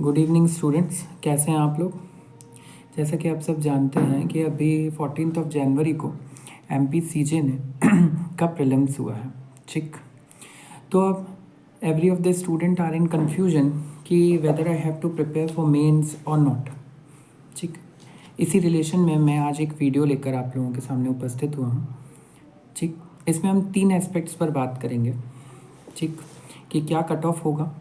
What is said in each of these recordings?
Good evening students, कैसे हैं आप लोग। जैसा कि आप सब जानते हैं कि अभी 14 जनवरी को MPCJ ने का प्रीलिम्स हुआ है। ठीक, तो अब every of the student are in confusion कि whether I have to prepare for mains or not. ठीक, इसी रिलेशन में मैं आज एक वीडियो लेकर आप लोगों के सामने उपस्थित हुआ हूँ। ठीक, इसमें हम 3 एस्पेक्ट्स पर बात करेंगे। ठीक, कि क्या कट ऑफ होगा।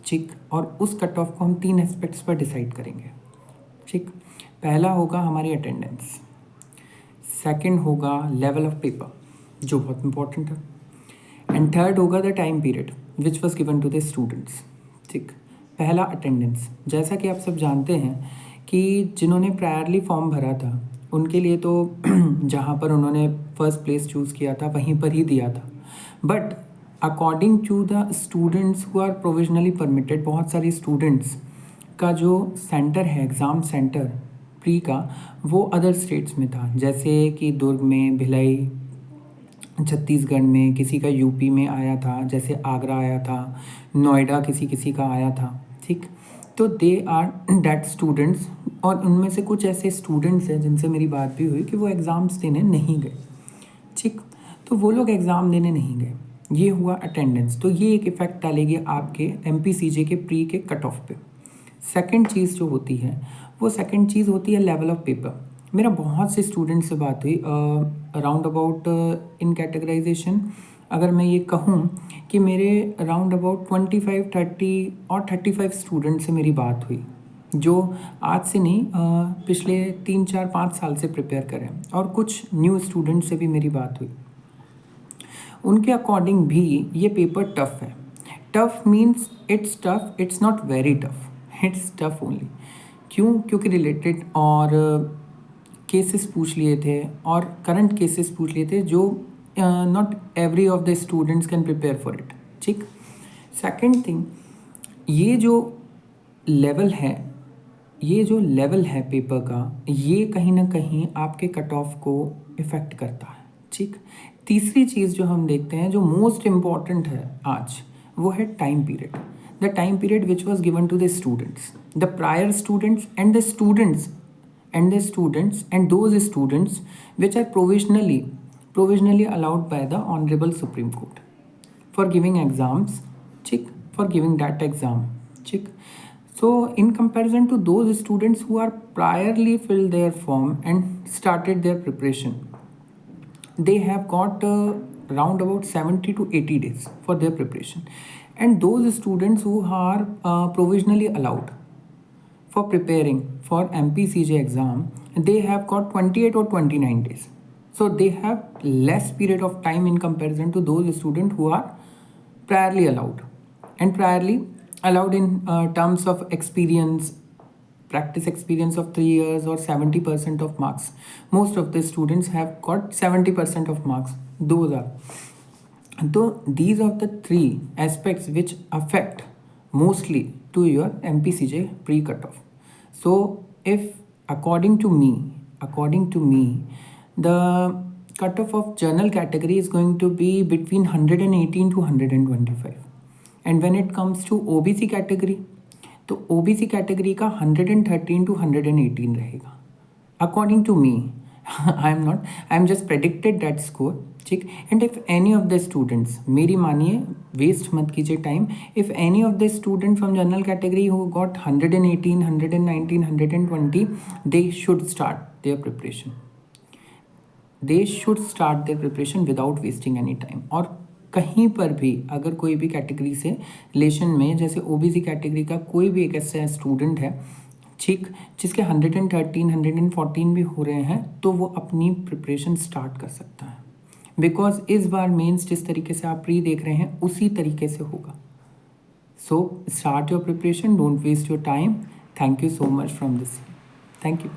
ठीक, और उस कट ऑफ को हम 3 एस्पेक्ट्स पर डिसाइड करेंगे। ठीक, पहला होगा हमारी अटेंडेंस, सेकंड होगा लेवल ऑफ पेपर जो बहुत इंपॉर्टेंट है, एंड थर्ड होगा the time period which was given to the students. ठीक, पहला अटेंडेंस। जैसा कि आप सब जानते हैं कि जिन्होंने प्रायरली फॉर्म भरा था उनके लिए तो जहाँ पर उन्होंने फर्स्ट प्लेस चूज़ किया था वहीं पर ही दिया था, but according to the students who are provisionally permitted, बहुत सारे स्टूडेंट्स का जो सेंटर है, एग्ज़ाम सेंटर प्री का, वो अदर स्टेट्स में था। जैसे कि दुर्ग में, भिलाई छत्तीसगढ़ में, किसी का यूपी में आया था, जैसे आगरा आया था, नोएडा किसी किसी का आया था। ठीक, तो दे आर डैट स्टूडेंट्स, और उनमें से कुछ ऐसे स्टूडेंट्स हैं जिनसे मेरी बात भी हुई कि वो एग्ज़ाम्स देने नहीं गए। ठीक, तो वो लोग एग्ज़ाम देने नहीं गए, ये हुआ अटेंडेंस। तो ये एक इफ़ेक्ट डालेगी आपके MPCJ के प्री के कट ऑफ पे। सेकंड चीज़ जो होती है, वो सेकंड चीज़ होती है लेवल ऑफ पेपर। मेरा बहुत से स्टूडेंट से बात हुई अराउंड अबाउट इन कैटेगराइजेशन, अगर मैं ये कहूँ कि मेरे अराउंड अबाउट 25-30 और 35 स्टूडेंट से मेरी बात हुई जो आज से नहीं पिछले 3-4-5 साल से प्रिपेयर करें, और कुछ न्यू स्टूडेंट से भी मेरी बात हुई। उनके अकॉर्डिंग भी ये पेपर टफ़ है। Tough means it's tough, it's not very tough, it's tough only. क्यों? क्योंकि रिलेटेड और केसेस पूछ लिए थे और करंट केसेस पूछ लिए थे जो not every of the students can prepare for it. ठीक, सेकंड थिंग, ये जो लेवल है, ये जो लेवल है पेपर का, ये कहीं ना कहीं आपके कट ऑफ को इफ़ेक्ट करता है। ठीक, तीसरी चीज़ जो हम देखते हैं, जो मोस्ट इम्पॉर्टेंट है आज, वो है time period. The time period which was given to the students, the prior students and the students and those students which are provisionally allowed by the Honorable Supreme Court for giving exams, check, for giving that exam, check. So in comparison to those students who are priorly filled their form and started their preparation, they have got around about 70 to 80 days for their preparation, and those students who are provisionally allowed for preparing for MPCJ exam, they have got 28 or 29 days. So they have less period of time in comparison to those students who are priorly allowed. And priorly allowed in terms of experience, practice experience of 3 years or 70% of marks. Most of the students have got 70% of marks. Those are. So these are the 3 aspects which affect mostly to your MPCJ pre-cutoff. So if according to me, the cutoff of general category is going to be between 118 to 125, and when it comes to OBC category, तो OBC category का 113 to 118 रहेगा according to me. I'm just predicted that score. ठीक, and if any of the students, मेरी मानिए, waste मत कीजिए time, if any of the student from general category who got 118, 119, 120, they should start their preparation without wasting any time. और कहीं पर भी अगर कोई भी कैटेगरी से रिलेशन में, जैसे OBC कैटेगरी का कोई भी एक ऐसा स्टूडेंट है, ठीक, जिसके 113, 114 भी हो रहे हैं, तो वो अपनी प्रिपरेशन स्टार्ट कर सकता है, बिकॉज इस बार मेंस जिस तरीके से आप प्री देख रहे हैं उसी तरीके से होगा। So start your preparation, don't waste your time. Thank you so much from this. Thank you.